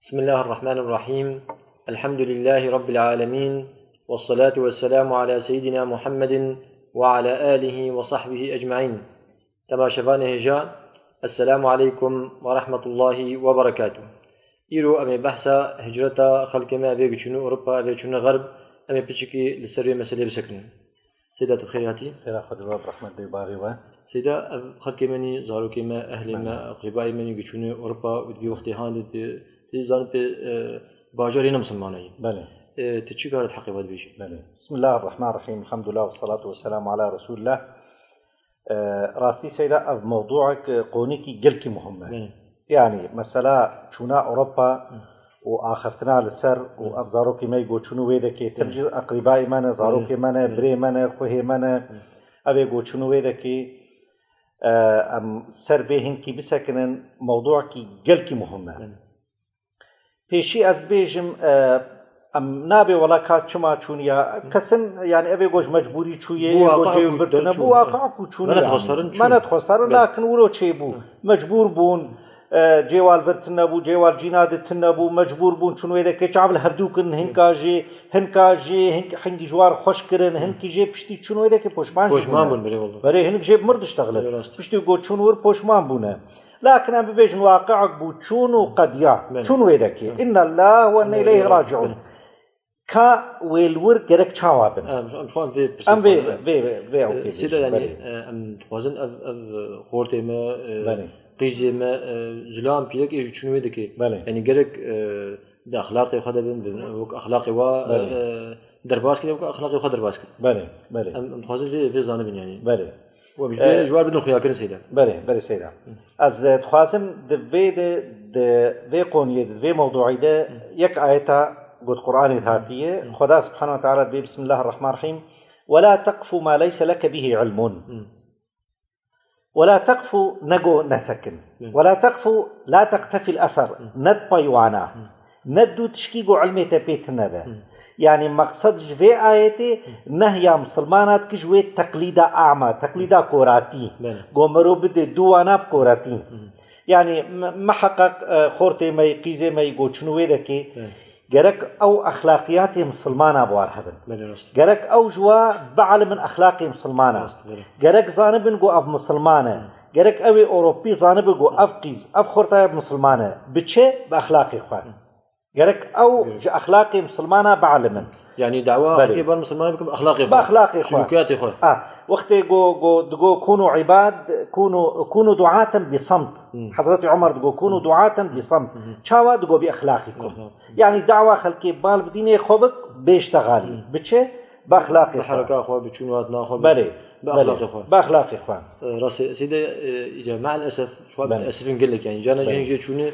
بسم الله الرحمن الرحيم. الحمد لله رب العالمين، والصلاة والسلام على سيدنا محمد وعلى آله وصحبه أجمعين. تماشفان هجاء، السلام عليكم ورحمة الله وبركاته. إيرو أمي بحثا هجرة خلق ما أبي جنو أوروبا أبي جنو غرب أمي بيشكي للسرية مسألة بسكن. سيدة بخير هاتي. خير أخذ الرب رحمة الله باغي. سيدة خلق مني زارو كما أهل ما أقربائي مني جنو أوروبا ودي وقتي هان زان باجرين مسلمانين. بله. تشي قارد حقي بعد بيجي. بله. بسم الله الرحمن الرحيم، الحمد لله والصلاة والسلام على رسول الله. راستي سيدة موضوعك قونيكي قلكي مهمة. بله. يعني مثلا شونا أوروبا وآخفتنا للسر وأفزاروكي ما يقول شنو ويدكي ترجع أقربائي منا زاروكي منا بري منا خوه منا أبي يقول شنو ويدكي أم سر فيهن كي بسكنن موضوعكي قلكي مهمة. هیچی از بیشم ام نبی ولی که چما چونیا کسن یعنی اوی گوش مجبوری چویه گوجه بردن بو واقع کو چونیا من اتخستارن لكن ولو چه بو مجبور بون جوال ورتن بو جوال جینادت نبو مجبور بون چون ویده که چعبل هفدو کن هنکاجی هنگی جوار خوش کرن هنگی جه پشتی چون ویده که پشمان بون برای هنگ جه مرد اشتغلت پشتی گو چون ور پشمان بونه لكن أنا بيجن واقعك بوتشون وقديا شون ويدك إن الله وإن إليه راجعون كا ويلور جرك شوابن أم في سيدا يعني أم توازن خورتي ما قيزي ما زلام بيلك إيه شون ويدك يعني جرك ده أخلاقي خدبن وك أخلاقي و درباس كده وك أخلاقي خدرباس كده أم توازن في زانبين يعني وبجد جوار بدون خياكر سيدا. بله سيدا. از تخواسم دوی قونیه دوی موضوعی ده یک آیتا قد قرآن هاتیه خدا سبحانه وتعالى بسم الله الرحمن الرحيم ولا تقف ما ليس لك به علم ولا تقف نجو نسكن ولا تقف لا تقتفي الأثر ندبا يوانا ندو تشكيقو علمي تبيت نبا يعني مقصد جوه آياتي نهيا مسلمانات كي جوه تقليدا أعمى تقليدا كوراتي قومرو بده دوانا بكوراتي يعني محقق خورتي ماي قيزي ماي قوشنوه دكي جرك أو أخلاقياتي مسلمانا بوار هبن جرك أو جوا بعل من أخلاقي مسلمانا جرك زانبن قو أف مسلمانا جرك أوي أوروبي زانبن قو أف قيز أف خورتاي مسلمانا بتشي بأخلاقي خوان جرك أو أخلاقي مسلمانة بعلمن يعني دعوة كبار مسلمان بكم أخلاقي خو بأخلاقي خو سلوكياتي خو وقت جو كونوا عباد كونوا دعاة بصمت حضرت عمر جو كونوا دعاة بصمت شاوا جو بأخلاقكم يعني دعوة خلقي بال بديني خوبك بيشتغالي بتشي بأخلاقي بحركة خو بتشونواتنا خو بأخلاقي خو بأخلاقي خو راس سيدة مع الأسف شو أسف نقول لك يعني جانا جين شوني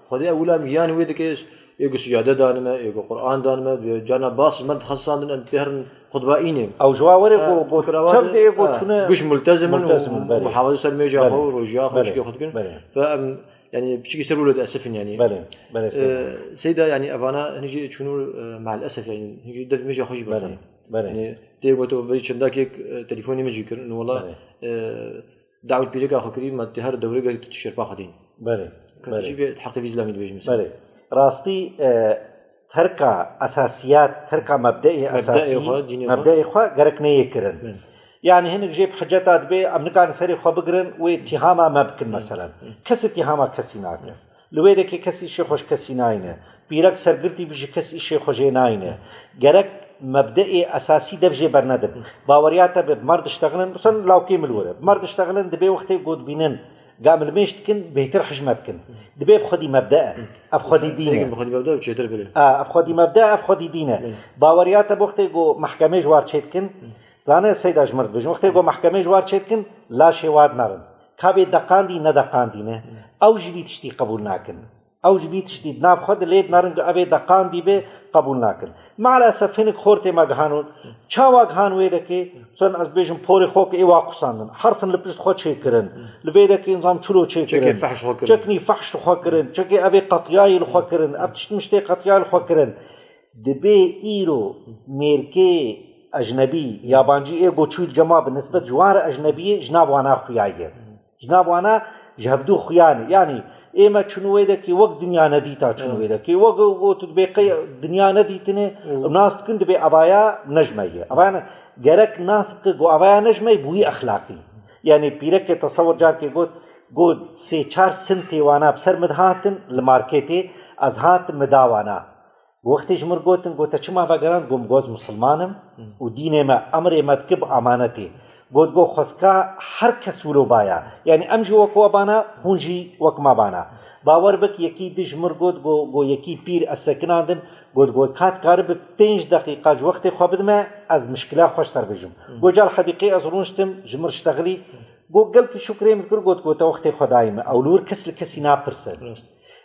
خدي أولا ميان ويدا كيس يقول سجادة دانما يقول قرآن دانما جانا باص ما تخصصان أن بهرن خطبائينه أو جواري أو تفرد يقول شنو مش ملتزم ومحافظة سلمي جاخو ورجاء خوش كي خدكن فأم يعني بشكل سرور للأسف يعني بله سيدة يعني أبانا نجي شنو مع الأسف يعني نجي دف مجا خوش بله يعني تيجي بيجي شنداك تليفوني مجي كر إنه والله دعوة بيلك أخو كريم ما تهر دوري قاعد تشير باخدين بله شيء الحق الإسلامي بيجي مثلا بله راستي تركا أساسيات تركا مبدئي أساسي مبدئي خوا جرك نيكرن يعني هنك جيب حاجات بي أمريكان سري خوا بقرن واتهامه ما بكن مثلا كس اتهامه كسي ناقل لويدا كي كسي شيء خوش كسي ناينه بيرك سرقرتي بيجي كسي شيء خوش ناينه جرك مبدئي أساسي دفجة برندب باورياته بمرد اشتغلن مثلا لو كيمل ولا بمرد اشتغلن دبي وقت يقود بينن قامل ميشتكن بهتر حجمتكن دبي أفخدي مبدأ أفخدي دينه أفخدي مبدأ بتشتر بله أفخدي مبدأ أفخدي دينه باورياته بوقت يقو محكمة جوار شتكن زانه سيد أجمرد بيجون وقت يقو محكمة جوار شتكن لا شيء واد نارن كابي دقاندي ندقاندينه أو جبي تشتي قبول ناكن أو جبي تشتي ناب خد ليد نارن أبي دقاندي به قبول ناكن مع الأسف هنك خورتي ما جهانون شاوا جهانو يدكي سن از بيجن بوري خوك إيوا قصاندن حرف لبجت خود شيء كرن لفيدكي نظام شلو شيء كرن شكني فحش خو كرن شكي أبي قطياي خو كرن أفتشت مشتي قطياي خو كرن دبي إيرو ميركي أجنبي يابانجي إيه قوتشوي الجماعة بالنسبة جوار أجنبية جناب وانا خوياية جناب وانا جهبدو خيانة يعني إما شنو هذا كي وقت دنيا نديتا شنو هذا كي وقت بقي دنيا نديتني الناس كنت بأبايا نجمية أبايا جرك ناس كجو أبايا نجمي بوي أخلاقي يعني بيرك تصور جار كي قد سه 4 سنتي وانا بسر مدهاتن الماركتي أزهات مداوانا وقتی جمر گوتا چما وگران گم گوز مسلمانم و دین ما امر ما تکب امانتی گو خسکا هر کس ولو بایا یعنی امجی وکو بانا هونجی وک ما بانا باور بک یکی دی جمر گو یکی پیر اسکناندن گو کات کارب 5 دقیقه جو وقت خوابد ما از مشکلات خوشتر بجم گو جال حدیقی از رونشتم جمر اشتغلی گو قل کی شکر میکر گوتا وقت خدایم اولور کسی ناپرسن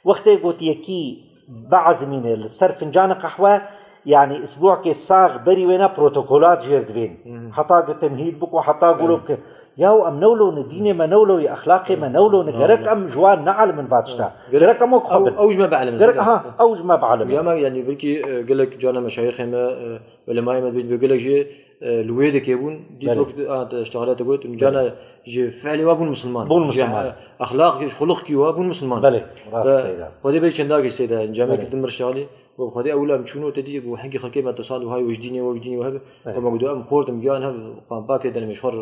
وقت گوت یکی بعض من السر فنجان قهوة يعني أسبوع كي صاغ بري وينا بروتوكولات جيردفين حتى تمهيد بك وحتى قولوك ياو أم نولو نديني ما نولو يا أخلاقي ما نولو نقرك أم جوان نعلم من فاتشتا قرك أم خبر أوج ما بعلم قرك أوج ما بعلم يا ما يعني بلكي قالك جانا مشايخ ما علماء ما بيقول لك جي الويدك يبون دي وقت اشتغلت قلت جانا جي فعلي وابون مسلمان بون مسلمان أخلاق خلق كي وابون مسلمان بله راس سيدا ودي بيجي شنداك السيدا جامعة دمر اشتغلي وخدي أولا مشونو تدي وحكي خلكي ما تصال وهاي وجديني وهذا فما قدوا أم خورتم جان هذا قام باكي ده مشهور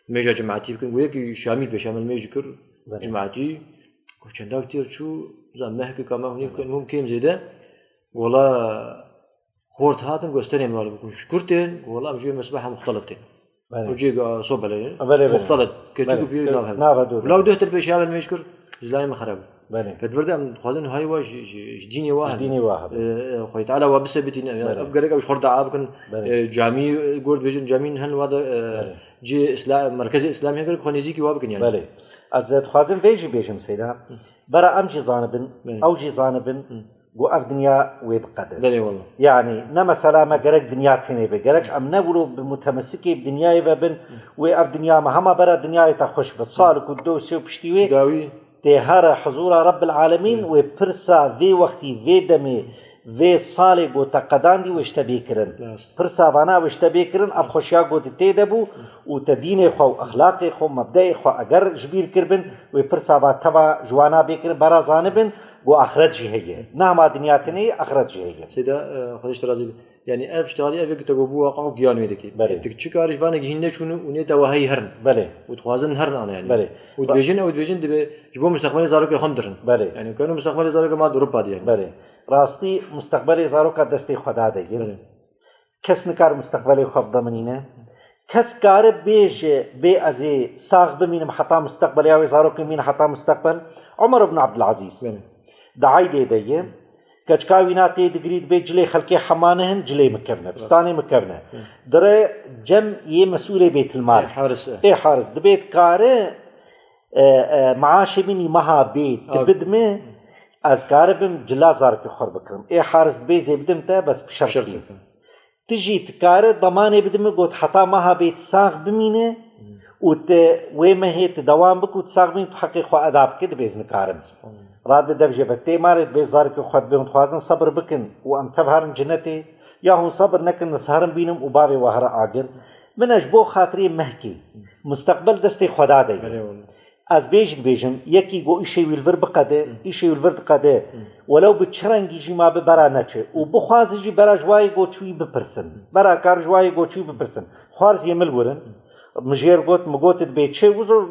ميجا جماعتي يمكن وياك شامل بشامل ميجي كر جماعتي كشنداك كتير شو زمان نحكي كمان هني ممكن زي ده والله خورت هاتم قستني مالي بكون شكرتين والله مجيء مسبحة مختلطين وجيء صوب عليه مختلط كتشوف بيجي نافذ لو دهت بشامل ميشكر زلاي مخرب فتفرد أم خازن هاي واش جديني واحد خوي تعالى وبسبتين أبغى وش خرد عابكن جامي قرد بيجن جامين هن وهذا جي إسلام مركز إسلامي هكذا خنيزيكي وابكن يعني بله أزد خازن بيجي بيجم سيدا برا أم جزانبن أو جزانبن وقف دنيا ويبقدر بله والله يعني نما سلامة جرك دنيا تاني بجرك أم نقولوا بمتمسكي بدنيا يبن وقف دنيا مهما برا دنيا يتخش بالصالك والدوسي وبشتوي داوي تهرى حضور رب العالمين وبرسا في وقتي في دمي في صالح وتقدان دي واشتبيكرن برسا وانا واشتبيكرن أف خوشيا قد تيدبو وتدين خو أخلاقي خو مبدأ خو أجر جبير كربن وبرسا واتبا جوانا بيكرن برا زانبن وآخرت جهية نعم دنيا تني آخرت جهية سيدا خديش ترازي يعني أف اشتغالي أفك تجوبوا واقعوا جيانو يدكي تكشكارش فانا جهنة شنو ونيتا وهاي هرن بله وتخوازن هرن أنا يعني وتبيجن دب جبوا مستقبل زاروك خمدرن يعني كانوا مستقبل زاروك ما أوروبا دي يعني راستي مستقبل زاروك دستي خدا ده كس نكار مستقبل خفض منينه كس كار بيج بي أزي صاغ بمين محطة مستقبل يا زاروك مين حطة مستقبل عمر بن عبد العزيز دعاي دي كشكاوينا تيدقريد بيت جلي خلقي حمانهن جلي مكفنه بستاني مكفنه دري جم مسؤولي بيت المال حارس حارس دبيت كاره معاش مني مها بيت تبدمه از كاربم جلا زارك خور بكرم حارس دبي زي بدمته بس بشرطي تجي تكاره ضماني بدمه قلت حتى مها بيت ساغ بمينه وما هي دوام بك وتساغ بين تحقق خو اداب كده بيزن كارم راد بدفجه بتي مارد بيزارك خد بهم خوازن صبر بكن وام تبهرن جنتي يا هون صبر نكن سهرن بينم وبابي وهر اجر من اجبو خاطري مهكي مستقبل دستي خدا دي از بيجن يكي جو شيء والفر بقده شيء والفر قده ولو بتشرنجي جي ما ببرا نچه وبخوازجي برا جواي جو چوي بپرسن برا كار جواي جو چوي بپرسن خارز يمل ورن مجير قوت مقوت بيتشي وزر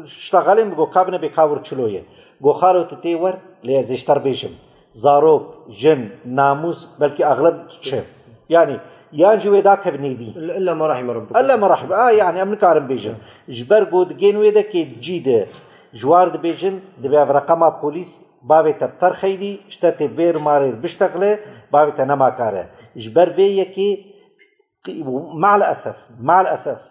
اشتغالي مقو كابنه بكاور چلويه گوخارو تتیور لیزشتر بیشم زاروب جن ناموس بلکه اغلب چه يعني يانجي دا كبنيدي الا ما رحم ربك الا ما رحم يعني امن كارم بيجن جبر قود جين ويدا كي جيده جوار بيجن دبي رقم بوليس بابي تبتر خيدي اشتت بير مارير بيشتغله بابي تنما كاره جبر في يكي مع الاسف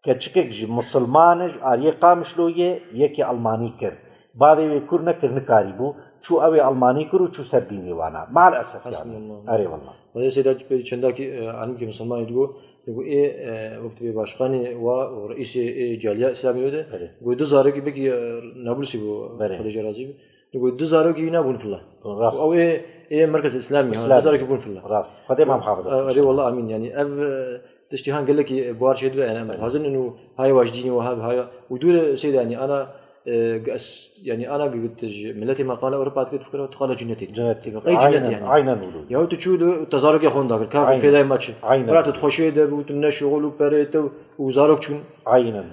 كتشكك مسلمانج اري قامشلويه يكي الماني كر بابي كورنا كرنكاري بو شو أوي ألماني كرو شو سرديني وانا مع الأسف يعني أري والله وهذا سيدا چنداكي عنك مسلمان يقول إيه وقت بباشقاني ورئيس جالية إسلامي ده يقول دزارك بيجي نابلسي بو خليج رازي يقول دزارك ينابون في الله أو إيه مركز إسلامي دزارك يبون في الله راس هذا ما محافظة أري والله آمين يعني تشتهان قال لك بوار شيء يعني أنا حازن إنه هاي واجديني وهاي ودول سيدا يعني أنا يعني أنا قلت ملتي ما قال أوروبا قلت فكرة قال جنتي جنتي يعني عينا نقول يا تشود تزارك يا خون داك كافي في ذا ماتش ولا تخشي ده وتمنا شغل وبريت وزارك شون عينا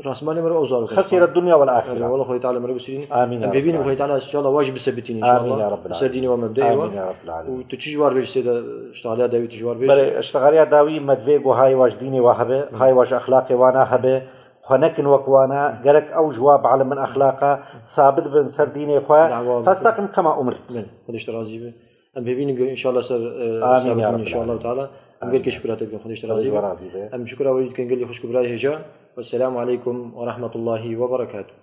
راس مالي مرة وزارك خسر الدنيا والآخرة والله خوي تعالى مرة بسرين آمين بيبين خوي تعالى إن شاء الله واجب السبتين إن شاء الله آمين يا رب العالمين سرديني ومبدئي آمين يا رب العالمين وتشجوار بيش سيدا اشتغالها داوي تجوار بيش بله اشتغالها داوي مدفيق هاي واش ديني وهبه هاي واش أخلاقي وانا هبه خنكن وكوانا جرك أو جواب على من أخلاقه ثابت بن سرديني خوا فاستقم كما أمرت من خديش ترازي به أم بيبين إن شاء الله آمين يا رب إن شاء الله تعالى أم قال كشكرات بكم خديش ترازي به أم شكرا وجد كان قال لي خوش كبراي هجا والسلام عليكم ورحمة الله وبركاته.